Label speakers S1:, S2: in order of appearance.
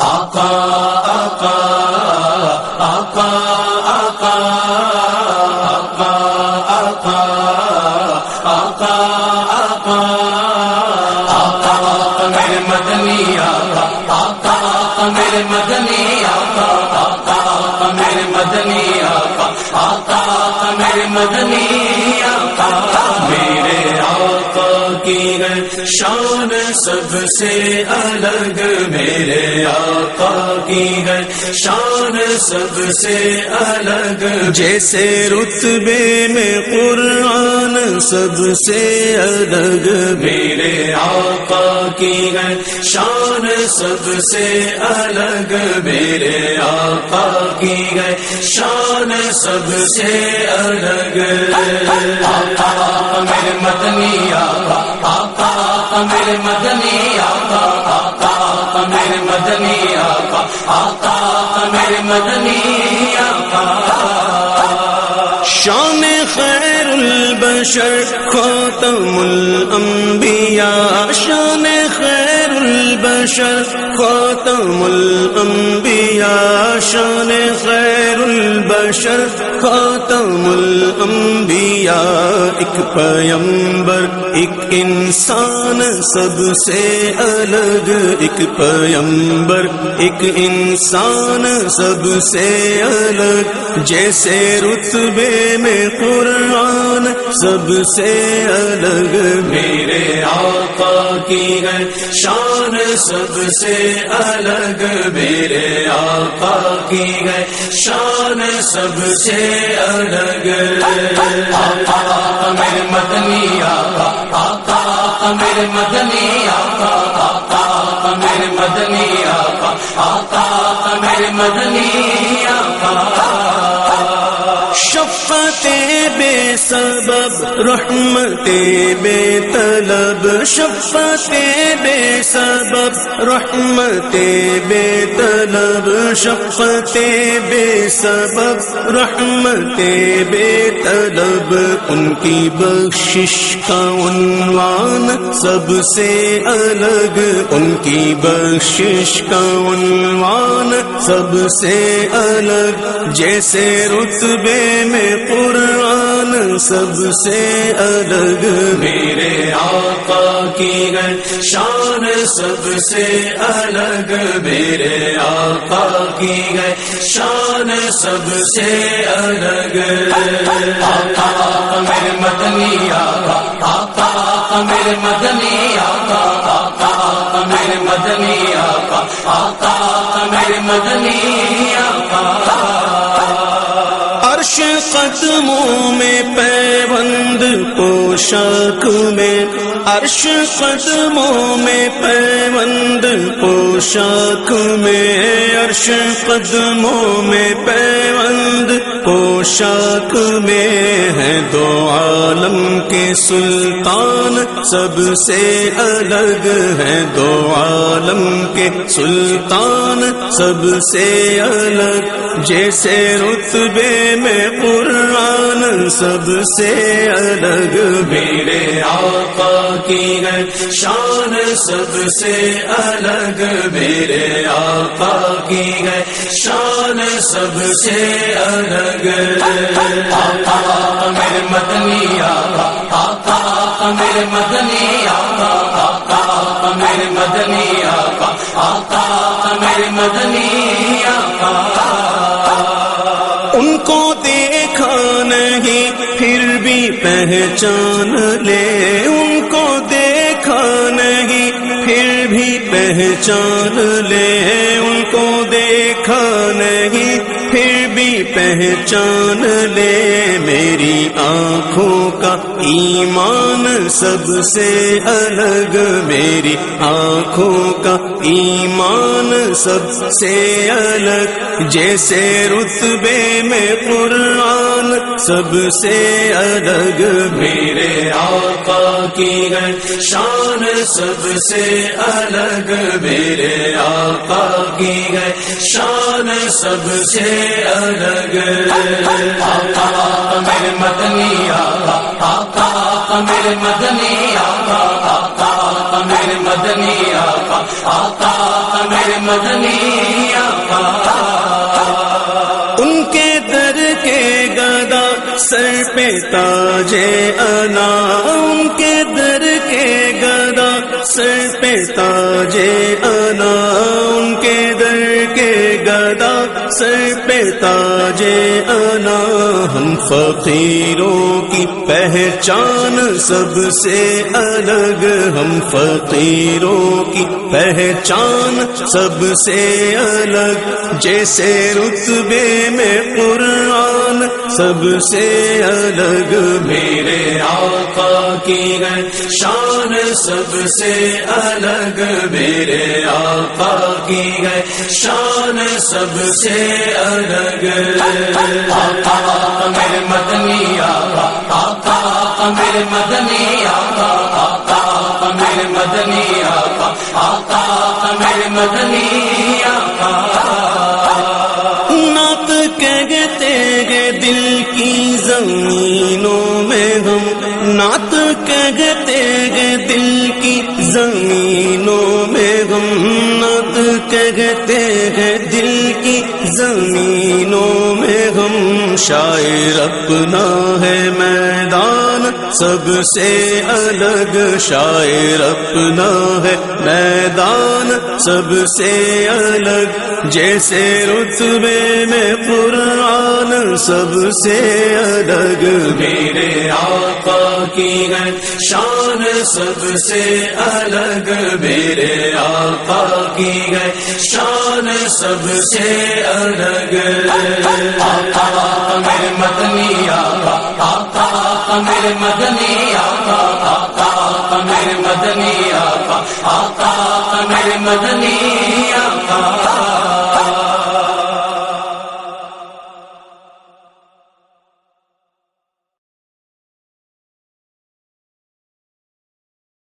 S1: آقا آقا آقا آقا آقا آقا آقا آقا آقا میرے مدنی آقا آقا آقا میرے مدنی آقا آقا آقا میرے مدنی آقا آقا آقا میرے مدنی آقا میرے آقا کی ہے شان سب سے الگ میرے آقا کی ہے شان سب سے الگ جیسے رتبے میں قرآن سب سے الگ میرے آقا کی ہے شان سب سے الگ میرے آقا کی ہے شان سب سے الگ آقا میرے مدنی آقا آقا آقا میرے مدنی آقا آقا آقا میرے مدنی آقا آقا آقا میرے مدنی آقا شان خیر البشر خاتم الانبیاء شان خیر البشر خاتم الانبیاء شان خیر البشر خاتم الانبیاء ایک پیمبر ایک انسان سب سے الگ ایک پیمبر ایک انسان سب سے الگ جیسے رتبے میں قرآن سب سے الگ میرے آقا کی ہے شان سب سے الگ میرے آقا کی ہے شان سب سے الگ آقا میرے مدنی آقا آقا آقا میرے مدنی آقا آقا آقا میرے مدنی آقا آقا آقا میرے مدنی آقا شفقت بے سبب رحمت بے طلب شفقت بے سبب رحمت بے طلب شفقت بے سبب رحمت بے طلب ان کی بخشش کا عنوان سب سے الگ ان کی بخشش کا عنوان سب سے الگ جیسے رتبے میں قرآن سب سے الگ میرے آقا کی ہے شان سب سے الگ میرے آقا کی ہے شان سب سے الگ آقا آقا میرے مدنی آقا آقا آقا میرے مدنی آقا آقا آقا میرے مدنی آقا آقا آقا میرے مدنی آقا عرش قدموں میں پیوند پوشاک میں عرش قدموں میں پیوند پوشاک میں عرش قدموں میں پیوند پوشاک میں ہے دو عالم کے سلطان سب سے الگ ہے دو عالم کے سلطان سب سے الگ جیسے رتبے میں قرآن سب سے الگ میرے آقا کی ہے شان سب سے الگ میرے آقا کی ہے شان سب سے الگ آقا آقا میرے مدنی آقا آقا آقا میرے مدنی آقا آقا آقا میرے مدنی آقا آقا آقا میرے مدنی آقا ان کو دیکھا نہیں پھر بھی پہچان لے ان کو دیکھا نہیں پھر بھی پہچان لے ان کو دیکھا نہیں پھر بھی پہچان لے میری آنکھوں کا ایمان سب سے الگ میری آنکھوں کا ایمان سب سے الگ جیسے رتبے میں قرآن سب سے الگ میرے آقا کی ہے شان سب سے الگ میرے آقا کی ہے شان سب سے الگ آقا آقا میرے مدنی آقا آقا آقا میرے مدنی آقا آقا آقا میرے مدنی آقا آقا آقا میرے مدنی آقا،
S2: ان کے در کے گدا سر پہ تاج انا، ان کے در کے گدا سر پہ تاج انا، ان کے در کے گدا سر پہ تاج انا، ہم فقیروں کی پہچان سب سے الگ، ہم فقیروں کی پہچان سب سے الگ، جیسے رتبے میں قرآن سب سے الگ،
S1: میرے آقا کی ہے شان سب سے الگ، میرے آقا کی ہے شان سب سے الگ، آقا میرے مدنی آقا، آقا میرے مدنی آقا، آقا میرے مدنی آقا، آقا میرے مدنی آقا،
S2: نعت کہتے گے دل کی زمینوں میں ہم، نعت کہتے گے دل کی زمینوں میں ہم، نعت کہتے ہیں دل کی زمینوں میں ہم، شاعر اپنا ہے میدان سب سے الگ، شاعر اپنا ہے میدان سب سے الگ، جیسے رتبے میں قرآن سب سے الگ،
S1: میرے آقا کی ہے شان سب سے الگ، میرے آقا کی ہے شان سب سے الگ، آقا میرے مدنی آقا، آقا میرے مدنی آقا، آقا میرے مدنی آقا، آقا میرے مدنی